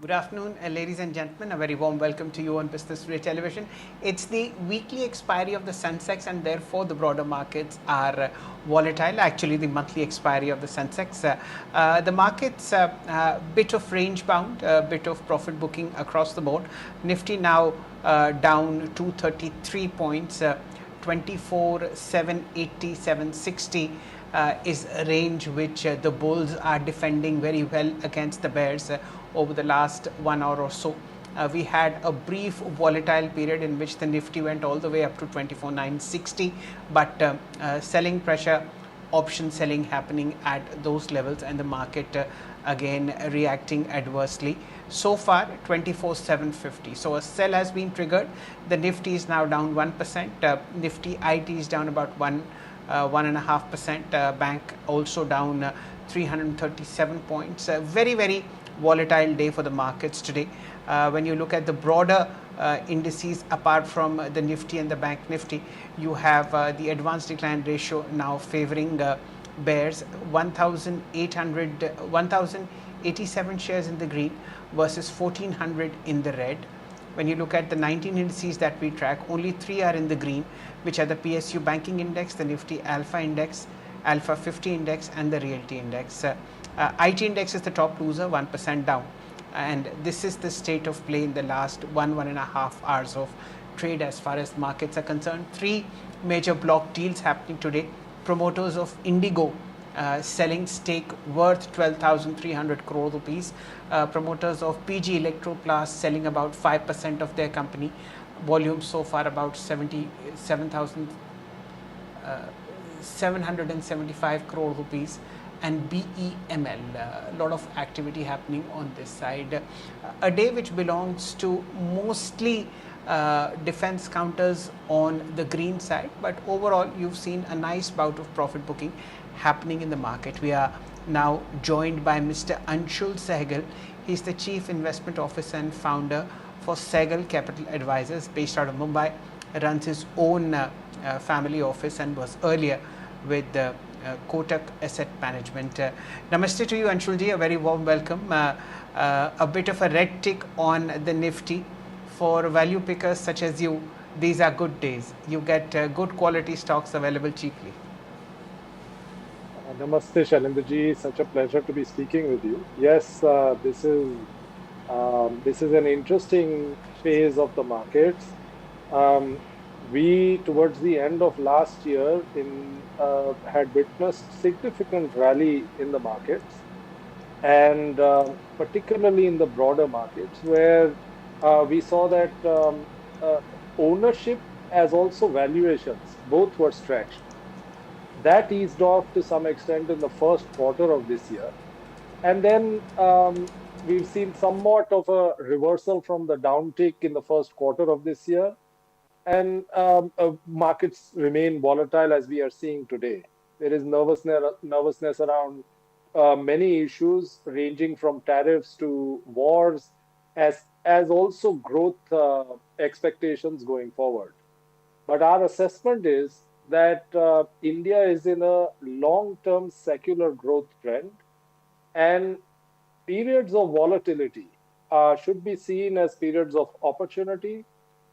Good afternoon, ladies and gentlemen. A very warm welcome to you on Business Today Television. It's the weekly expiry of the Sensex, and therefore the broader markets are volatile. Actually, the monthly expiry of the Sensex. The markets bit of range bound, a bit of profit booking across the board. Nifty now down 233 points. 24,780, 760 is a range which the bulls are defending very well against the bears over the last 1 hour or so. We had a brief volatile period in which the Nifty went all the way up to 24,960, but selling pressure, option selling happening at those levels, and the market again reacting adversely. So far 24,750. So a sell has been triggered. The Nifty is now down 1%. Nifty IT is down about 1.5%. Bank also down 337 points. Very volatile day for the markets today. When you look at the broader indices apart from the Nifty and the Bank Nifty, you have the advanced decline ratio now favoring bears. 1,087 shares in the green versus 1,400 in the red. When you look at the 19 indices that we track, only 3 are in the green, which are the PSU Banking Index, the Nifty Alpha Index, Alpha 50 Index, and the Realty Index. IT Index is the top loser, 1% down. And this is the state of play in the last 1.5 hours of trade as far as markets are concerned. 3 major block deals happening today. Promoters of Indigo selling stake worth 12,300 crore rupees. Promoters of PG Electroplast selling about 5% of their company. Volume so far about 77,775 crore rupees. And BEML, a lot of activity happening on this side. A day which belongs to mostly defense counters on the green side, but overall you've seen a nice bout of profit booking happening in the market. We are now joined by Mr Anshul Sehgal. He's the Chief Investment Officer and founder for Seagel Capital Advisors, based out of Mumbai. Runs his own family office and was earlier with Kotak Asset Management. Namaste to you, Anshulji. A very warm welcome. A bit of a red tick on the Nifty. For value pickers such as you, these are good days. You get good quality stocks available cheaply. Namaste, Shalindraji. Such a pleasure to be speaking with you. Yes, this is an interesting phase of the markets. We, towards the end of last year, had witnessed significant rally in the markets, and particularly in the broader markets, where we saw that ownership as also valuations both were stretched. That eased off to some extent in the first quarter of this year, and then we've seen somewhat of a reversal from the downtick in the first quarter of this year. And markets remain volatile as we are seeing today. There is nervousness around many issues, ranging from tariffs to wars, as also growth expectations going forward. But our assessment is that India is in a long-term secular growth trend, and periods of volatility should be seen as periods of opportunity,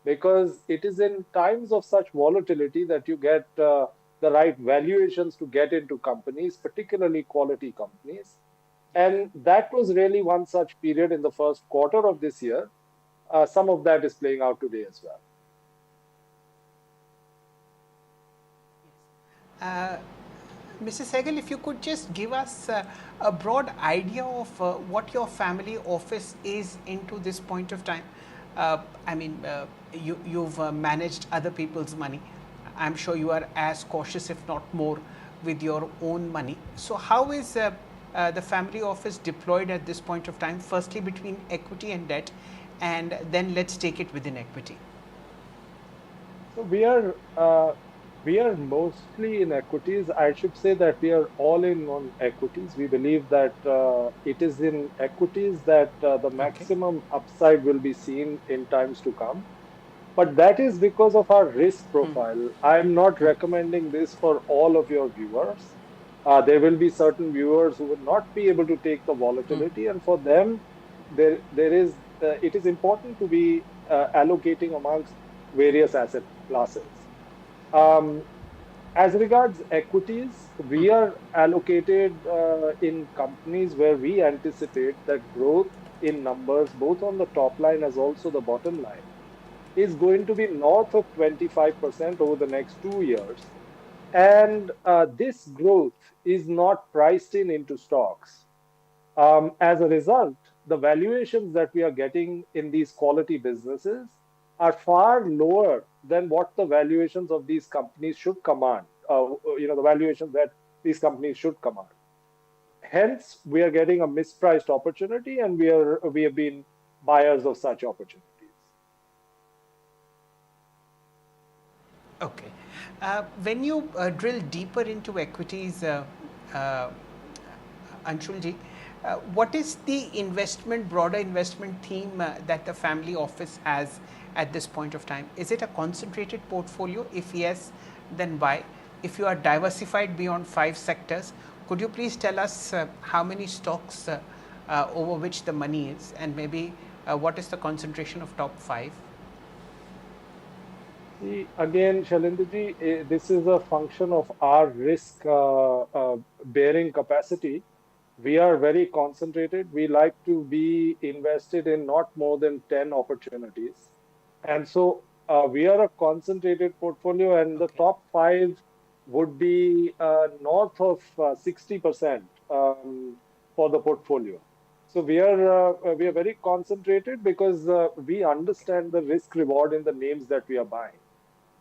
because it is in times of such volatility that you get the right valuations to get into companies, particularly quality companies. And that was really one such period in the first quarter of this year. Some of that is playing out today as well. Mr. Sehgal, if you could just give us a broad idea of what your family office is into this point of time. You've managed other people's money. I'm sure you are as cautious, if not more, with your own money. So how is the family office deployed at this point of time? Firstly, between equity and debt, and then let's take it within equity. So we are mostly in equities. I should say that we are all in on equities. We believe that it is in equities that the maximum upside will be seen in times to come. But that is because of our risk profile. I'm not recommending this for all of your viewers. There will be certain viewers who will not be able to take the volatility, and for them, it is important to be allocating amongst various asset classes. Um, as regards equities, we are allocated in companies where we anticipate that growth in numbers, both on the top line as also the bottom line, is going to be north of 25% over the next 2 years. And this growth is not priced in into stocks. As a result, the valuations that we are getting in these quality businesses are far lower than what the valuations of these companies should command. The valuations that these companies should command. Hence, we are getting a mispriced opportunity, and we have been buyers of such opportunities. Okay. When you drill deeper into equities, uh, Anshulji, what is the broader investment theme that the family office has at this point of time? Is it a concentrated portfolio? If yes, then why? If you are diversified beyond 5 sectors, could you please tell us how many stocks over which the money is, and maybe what is the concentration of top 5? See, again, Shalindraji, this is a function of our risk bearing capacity. We are very concentrated. We like to be invested in not more than 10 opportunities. And so we are a concentrated portfolio, and the Okay. top five would be north of 60% for the portfolio. So we are very concentrated because we understand the risk reward in the names that we are buying.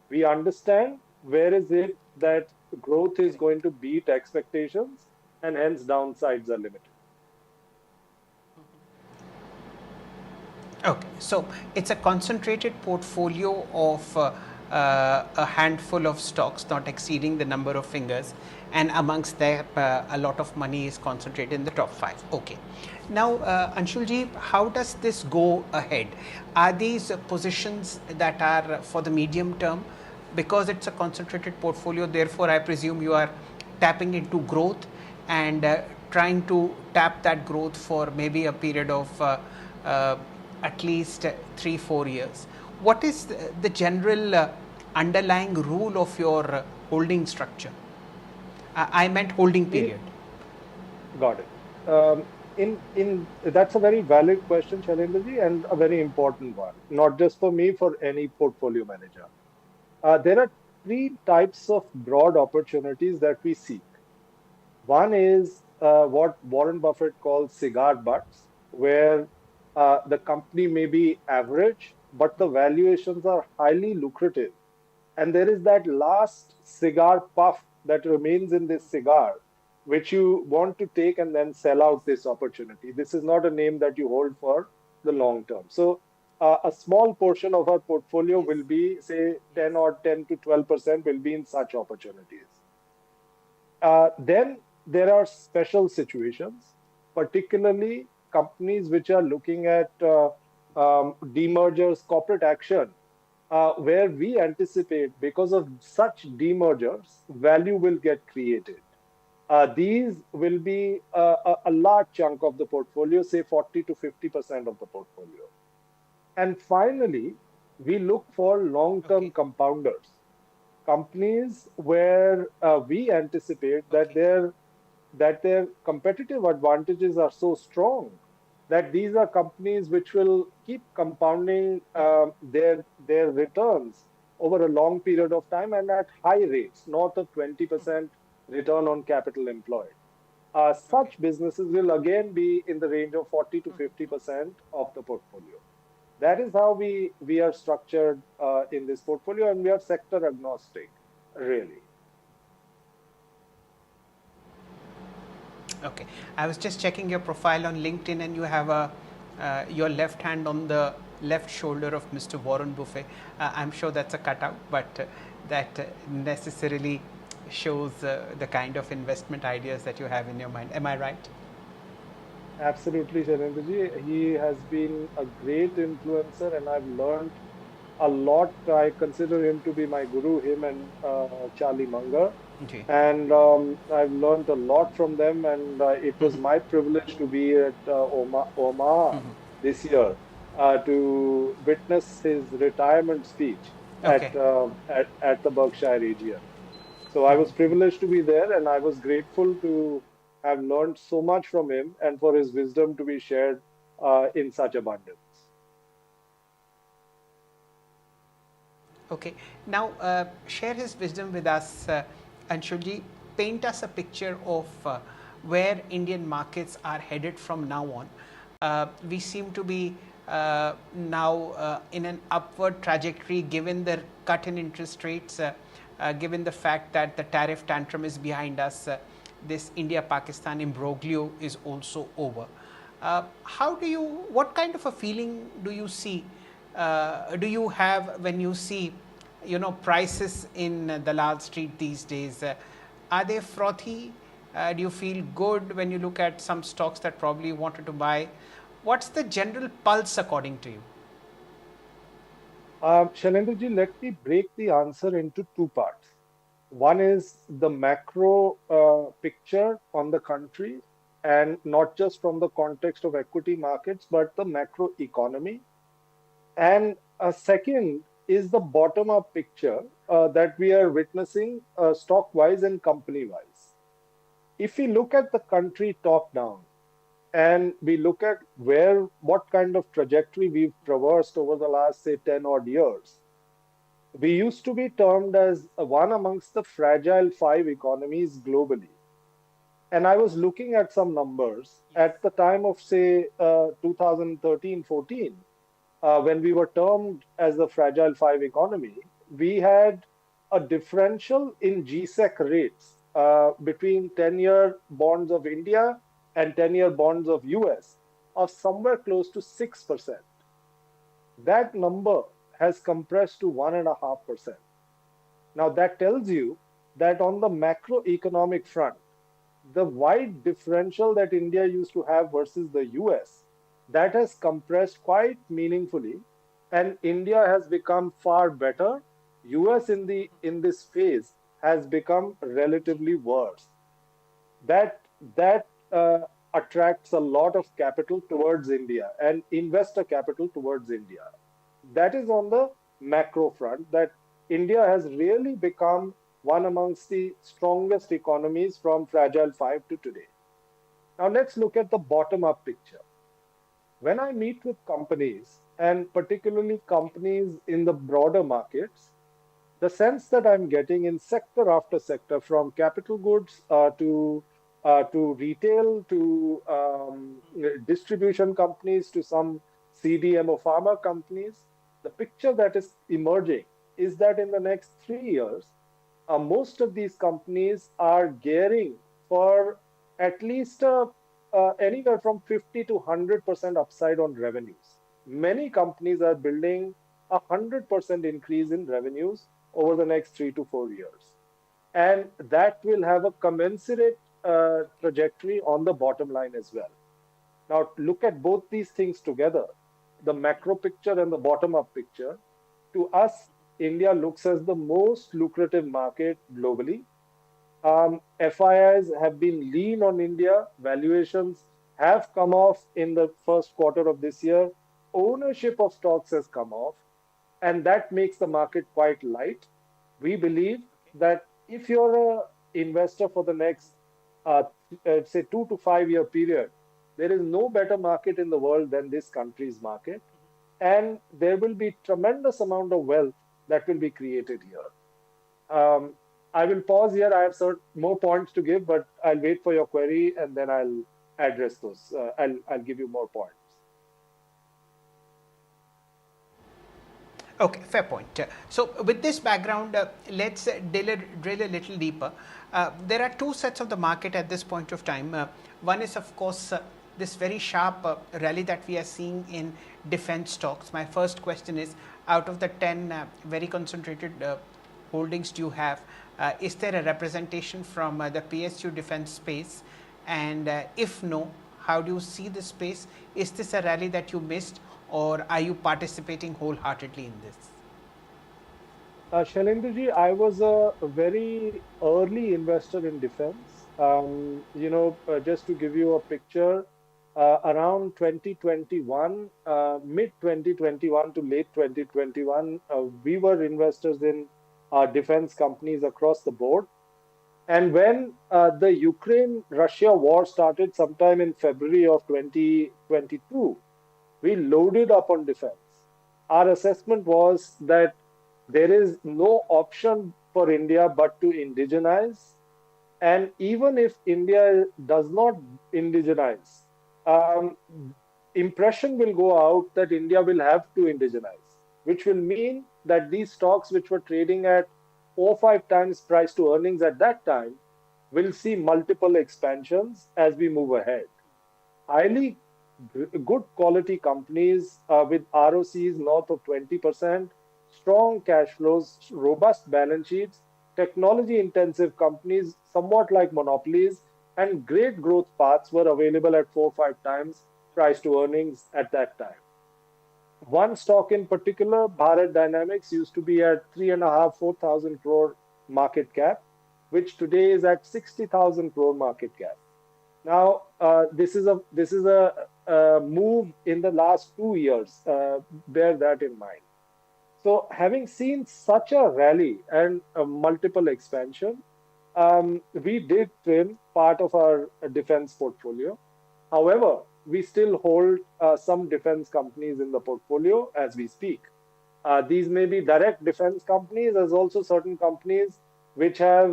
We understand where is it that growth is Correct. going to beat expectations, and hence downsides are limited. Okay, so it's a concentrated portfolio of a handful of stocks, not exceeding the number of fingers, and amongst them, a lot of money is concentrated in the top 5. Okay. Now, Anshulji, how does this go ahead? Are these positions that are for the medium term? Because it's a concentrated portfolio, therefore, I presume you are tapping into growth and trying to tap that growth for maybe a period of uh, at least 3-4 years. What is the general underlying rule of your holding structure? I meant holding In period. Got it. In That's a very valid question, Shailendraji, and a very important one, not just for me, for any portfolio manager. There are three types of broad opportunities that we seek. One is what Warren Buffett calls cigar butts, where the company may be average, but the valuations are highly lucrative. And there is that last cigar puff that remains in this cigar, which you want to take and then sell out this opportunity. This is not a name that you hold for the long term. So, a small portion of our portfolio Yes. will be, say, Yes. 10 or 10 to 12% will be in such opportunities. Then there are special situations, particularly companies which are looking at demergers, corporate action, where we anticipate because of such demergers, value will get created. These will be a large chunk of the portfolio, say 40 to 50% of the portfolio. And finally, we look for long-term Okay. compounders, companies where we anticipate Okay. that their competitive advantages are so strong that these are companies which will keep compounding their returns over a long period of time and at high rates, north of 20% return on capital employed. Okay. Such businesses will again be in the range of 40 to 50% of the portfolio. That is how we are structured in this portfolio, and we are sector agnostic, really. Okay. I was just checking your profile on LinkedIn, and you have your left hand on the left shoulder of Mr. Warren Buffett. I'm sure that's a cutout, but that necessarily shows the kind of investment ideas that you have in your mind. Am I right? Absolutely, Sharendraji. He has been a great influencer, and I've learned a lot. I consider him to be my guru, him and Charlie Munger. Okay. And I've learned a lot from them, and it was my privilege to be at Omaha this year to witness his retirement speech Okay. at the Berkshire AGM. So I was privileged to be there, and I was grateful to have learned so much from him and for his wisdom to be shared in such abundance. Okay. Now, share his wisdom with us, Anshulji. Paint us a picture of where Indian markets are headed from now on. We seem to be now in an upward trajectory given the cut in interest rates, given the fact that the tariff tantrum is behind us. This India Pakistan imbroglio is also over. How do you, what kind of a feeling do you see, do you have when you see, prices in the Lal Street these days? Are they frothy? Do you feel good when you look at some stocks that probably you wanted to buy? What's the general pulse according to you? Shailendra let me break the answer into two parts. One is the macro picture on the country, and not just from the context of equity markets, but the macro economy. And a second is the bottom up picture that we are witnessing stock wise and company wise. If we look at the country top down and we look at what kind of trajectory we've traversed over the last, say, 10 odd years, we used to be termed as one amongst the fragile five economies globally. And I was looking at some numbers at the time of, say, 2013-14, when we were termed as the fragile five economy, we had a differential in GSEC rates between 10-year bonds of India and 10-year bonds of US of somewhere close to 6%. That number has compressed to 1.5%. Now, that tells you that on the macroeconomic front, the wide differential that India used to have versus the US, that has compressed quite meaningfully, and India has become far better. US in this phase has become relatively worse. That attracts a lot of capital towards India and investor capital towards India. That is on the macro front, that India has really become one amongst the strongest economies from fragile five to today. Now let's look at the bottom up picture. When I meet with companies, and particularly companies in the broader markets, the sense that I'm getting in sector after sector, from capital goods to retail to distribution companies to some CDMO pharma companies, the picture that is emerging is that in the next 3 years, most of these companies are gearing for at least anywhere from 50 to 100% upside on revenues. Many companies are building 100% increase in revenues over the next 3 to 4 years. And that will have a commensurate trajectory on the bottom line as well. Now, look at both these things together, the macro picture and the bottom up picture. To us, India looks as the most lucrative market globally. FIIs have been lean on India. Valuations have come off in the first quarter of this year. Ownership of stocks has come off, and that makes the market quite light. We believe that if you're an investor for the next, say, 2 to 5 year period, there is no better market in the world than this country's market, and there will be tremendous amount of wealth that will be created here. I will pause here. I have certain more points to give, but I'll wait for your query and then I'll address those. I'll give you more points. Okay, fair point. So, with this background, let's drill a little deeper. There are two sets of the market at this point of time. One is, of course, this very sharp rally that we are seeing in defense stocks. My first question is, out of the 10 very concentrated holdings do you have, is there a representation from the PSU defense space? And if no, how do you see the space? Is this a rally that you missed, or are you participating wholeheartedly in this? Shailendraji, I was a very early investor in defense. Just to give you a picture, around 2021, mid 2021 to late 2021, we were investors in defense companies across the board. And when the Ukraine Russia war started sometime in February of 2022, we loaded up on defense. Our assessment was that there is no option for India but to indigenize. And even if India does not indigenize, um, impression will go out that India will have to indigenize, which will mean that these stocks which were trading at 4 or 5 times price to earnings at that time will see multiple expansions as we move ahead. Highly good quality companies with ROCs north of 20%, strong cash flows, robust balance sheets, technology intensive companies, somewhat like monopolies, and great growth paths were available at 4 or 5 times price to earnings at that time. One stock in particular, Bharat Dynamics, used to be at 3.5, 4,000 crore market cap, which today is at 60,000 crore market cap. Now, this is a move in the last 2 years. Bear that in mind. So, having seen such a rally and a multiple expansion, we did trim part of our defense portfolio. However, we still hold some defense companies in the portfolio as we speak. These may be direct defense companies, as also certain companies which have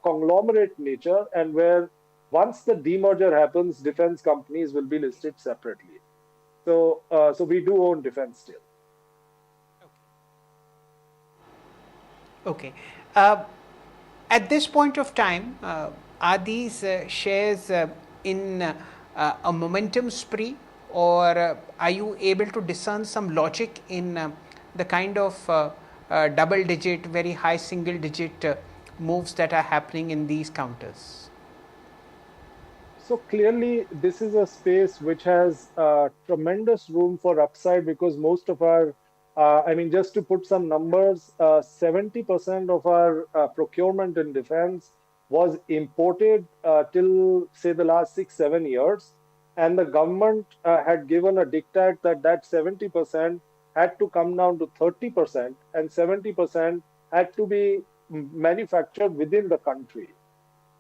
conglomerate nature and where once the demerger happens, defense companies will be listed separately. So we do own defense still. Okay. At this point of time, are these shares in a momentum spree, or are you able to discern some logic in the kind of double digit, very high single digit moves that are happening in these counters? So clearly, this is a space which has tremendous room for upside because most of our, I mean, just to put some numbers, 70% of our procurement in defense was imported till, say, the last 6, 7 years. And the government had given a diktat that that 70% had to come down to 30% and 70% had to be manufactured within the country.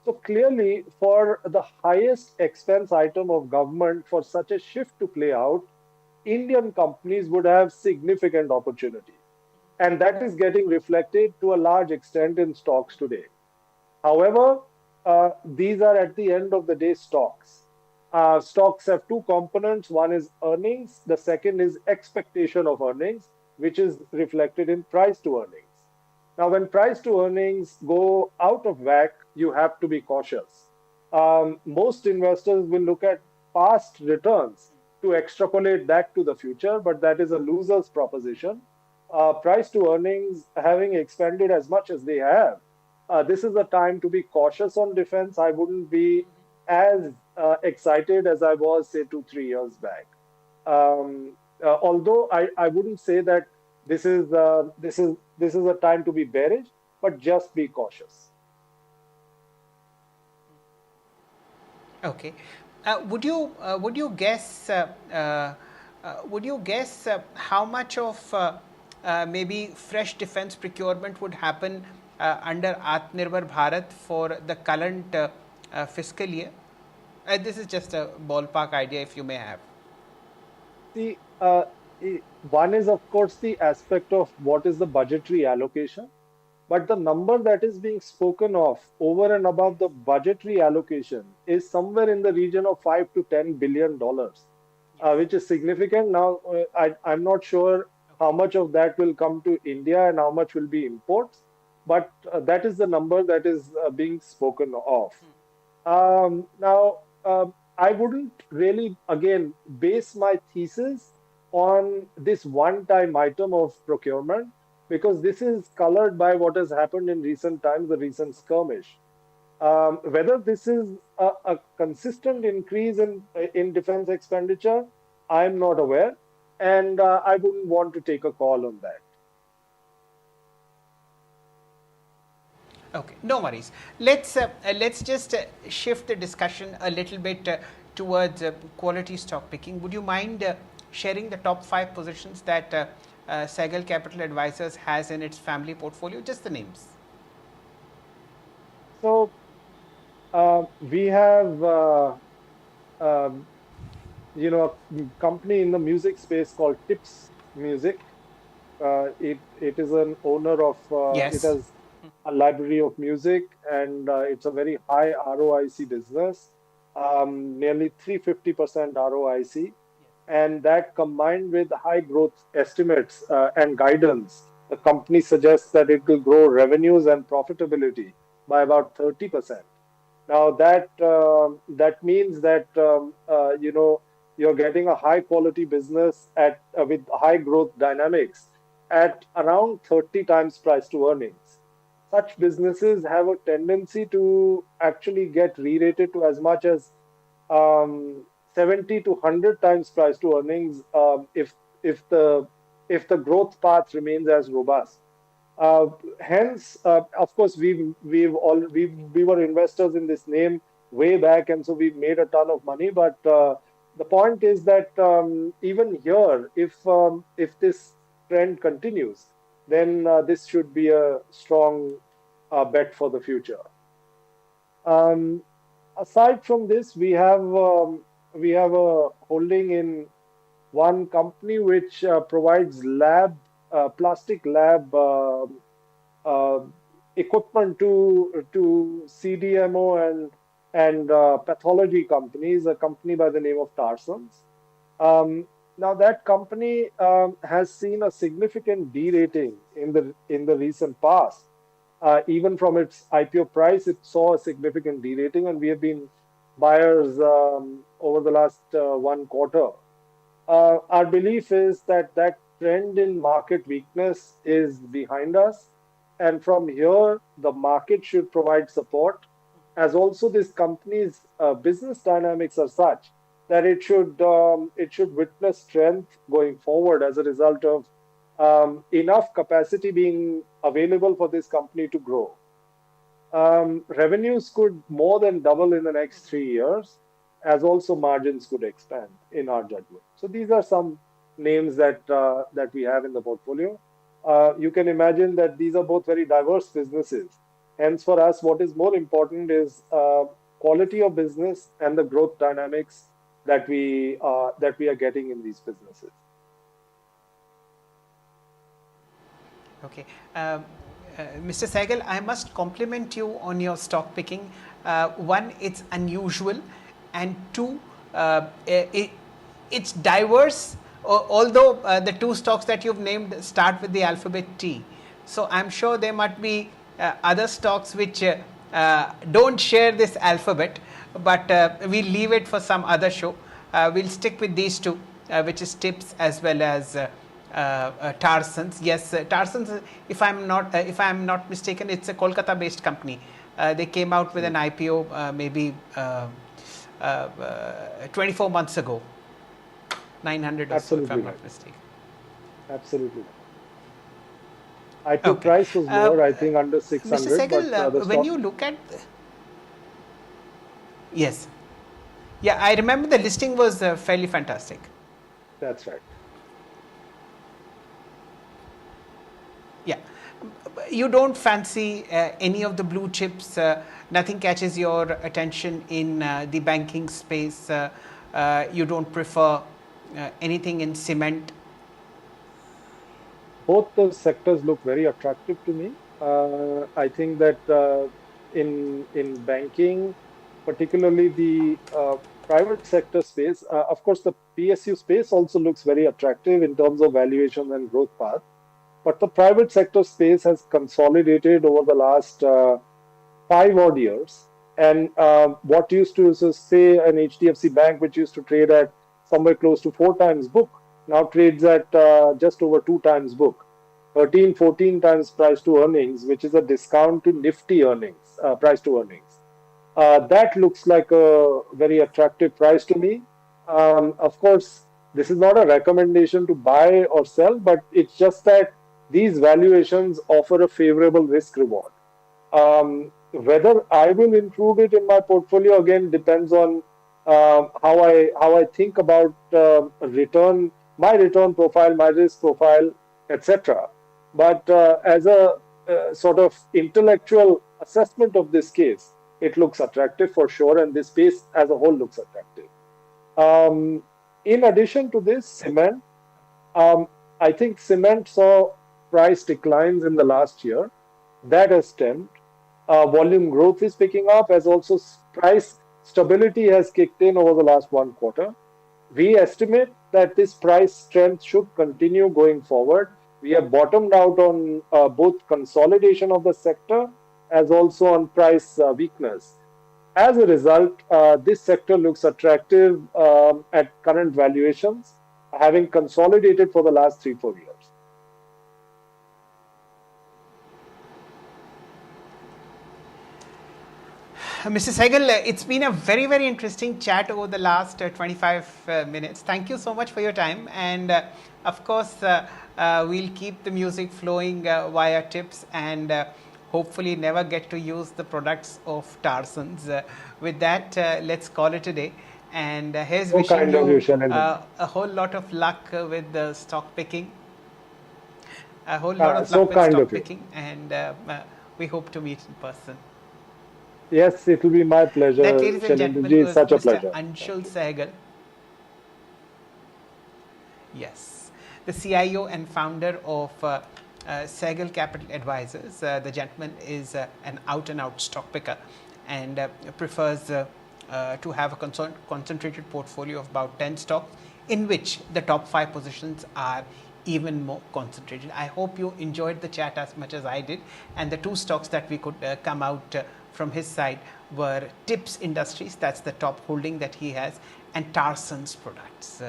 So clearly, for the highest expense item of government, for such a shift to play out, Indian companies would have significant opportunity. And that is getting reflected to a large extent in stocks today. However, these are at the end of the day stocks. Stocks have two components. One is earnings. The second is expectation of earnings, which is reflected in price to earnings. Now, when price to earnings go out of whack, you have to be cautious. Most investors will look at past returns to extrapolate that to the future, but that is a loser's proposition. Price to earnings having expanded as much as they have, this is a time to be cautious on defense. I wouldn't be as excited as I was, say, 2, 3 years back. Although I wouldn't say that this is a time to be bearish, but just be cautious. Okay. Would you guess how much of maybe fresh defense procurement would happen under Atmanirbhar Bharat for the current fiscal year? This is just a ballpark idea, if you may have. See, one is, of course, the aspect of what is the budgetary allocation, but the number that is being spoken of over and above the budgetary allocation is somewhere in the region of $5 to $10 billion, which is significant. Now, I'm not sure how much of that will come to India and how much will be imports, but that is the number that is being spoken of. Now, I wouldn't really, again, base my thesis on this one-time item of procurement because this is colored by what has happened in recent times, the recent skirmish. Whether this is a consistent increase in defense expenditure, I'm not aware, and I wouldn't want to take a call on that. Okay, no worries. Let's just shift the discussion a little bit towards quality stock picking. Would you mind sharing the top 5 positions that Seagel Capital Advisors has in its family portfolio? Just the names. So we have um, a company in the music space called Tips Music. It is an owner of it Yes. has a library of music, and it's a very high ROIC business, nearly 350% ROIC, and that combined with high growth estimates and guidance, the company suggests that it will grow revenues and profitability by about 30%. Now that means that you're getting a high quality business at with high growth dynamics at around 30 times price to earnings. Such businesses have a tendency to actually get re-rated to as much as 70 to 100 times price to earnings if the if the growth path remains as robust. Uh, Hence, of course, we were investors in this name way back, and so we've made a ton of money. But the point is that even here, if this trend continues, then this should be a strong bet for the future. Um, Aside from this, we have a holding in one company which provides plastic lab uh, equipment to CDMO and pathology companies, a company by the name of Tarsons. Now that company has seen a significant derating in the recent past. Even from its IPO price, it saw a significant derating, and we have been buyers over the last 1 quarter. Our belief is that that trend in market weakness is behind us, and from here, the market should provide support, as also this company's business dynamics are such that it should witness strength going forward as a result of enough capacity being available for this company to grow. Revenues could more than double in the next 3 years, as also margins could expand, in our judgment. So these are some names that we have in the portfolio. You can imagine that these are both very diverse businesses. Hence, for us, what is more important is quality of business and the growth dynamics that we are getting in these businesses. Okay. Mr. Sehgal, I must compliment you on your stock picking. One, it's unusual, and two, it's diverse. Although the two stocks that you've named start with the alphabet T, so I'm sure there might be other stocks which don't share this alphabet, but we'll leave it for some other show. We'll stick with these two, which is Tips as well as Tarsons. Yes, Tarsons. If I'm not mistaken, it's a Kolkata-based company. They came out with an IPO maybe 24 months ago, 900 or so, if I'm not mistaken. Absolutely. IPO price was lower, I think under 600. Mr. Sehgal, but when you look at yes, yeah, I remember the listing was fairly fantastic. That's right. Yeah, you don't fancy any of the blue chips. Nothing catches your attention in the banking space. You don't prefer anything in cement. Both those sectors look very attractive to me. I think that in banking, particularly the private sector space, of course, the PSU space also looks very attractive in terms of valuation and growth path. But the private sector space has consolidated over the last 5 odd years. And what used to, so say, an HDFC bank, which used to trade at somewhere close to 4 times book, now trades at just over 2 times book, 13, 14 times price to earnings, which is a discount to Nifty earnings, price to earnings. That looks like a very attractive price to me. Of course, this is not a recommendation to buy or sell, but it's just that these valuations offer a favorable risk reward. Whether I will include it in my portfolio again depends on how I think about return, my return profile, my risk profile, etc. But as a sort of intellectual assessment of this case, it looks attractive for sure, and this space as a whole looks attractive. In addition to this, cement, I think cement saw price declines in the last year. That has stemmed. Volume growth is picking up, as also price stability has kicked in over the last 1 quarter. We estimate that this price strength should continue going forward. We have bottomed out on both consolidation of the sector as also on price weakness. As a result, this sector looks attractive at current valuations, having consolidated for the last 3-4 years. Mr. Sehgal, it's been a very, very interesting chat over the last 25 minutes. Thank you so much for your time. And of course, we'll keep the music flowing via tips and hopefully never get to use the products of Tarsons. With that, let's call it a day. And here's wishing you a whole lot of luck with the stock picking. A whole lot of luck with stock picking. And we hope to meet in person. Yes, it will be my pleasure. That, ladies and gentlemen, was such a Mr. pleasure. Anshul Sehgal. Yes, the CIO and founder of Seagel Capital Advisors. The gentleman is an out-and-out stock picker and prefers to have a concentrated portfolio of about 10 stocks, in which the top 5 positions are even more concentrated. I hope you enjoyed the chat as much as I did, and the 2 stocks that we could come out from his side were Tips Industries, that's the top holding that he has, and Tarsons Products.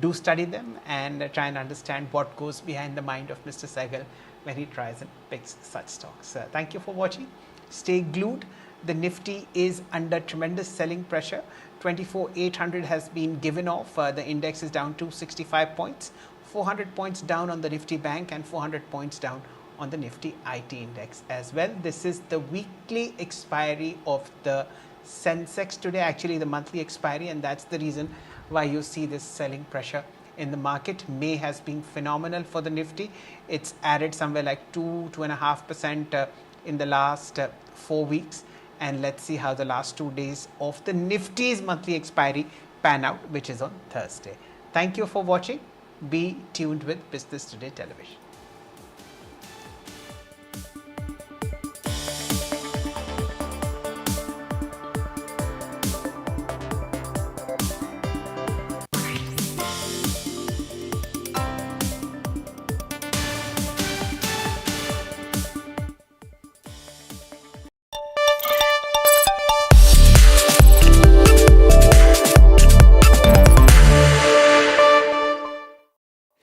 Do study them and try and understand what goes behind the mind of Mr. Sehgal when he tries and picks such stocks. Thank you for watching. Stay glued. The Nifty is under tremendous selling pressure. 24,800 has been given off. The index is down 265 points. 400 points down on the Nifty Bank and 400 points down on the Nifty IT index as well. This is the weekly expiry of the Sensex today, actually the monthly expiry, and that's the reason why you see this selling pressure in the market. May has been phenomenal for the Nifty. It's added somewhere like 2.5% in the last 4 weeks, and let's see how the last 2 days of the Nifty's monthly expiry pan out, which is on Thursday. Thank you for watching. Be tuned with Business Today Television.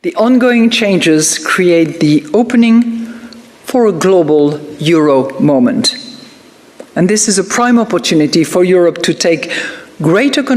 The ongoing changes create the opening for a global euro moment. And this is a prime opportunity for Europe to take greater control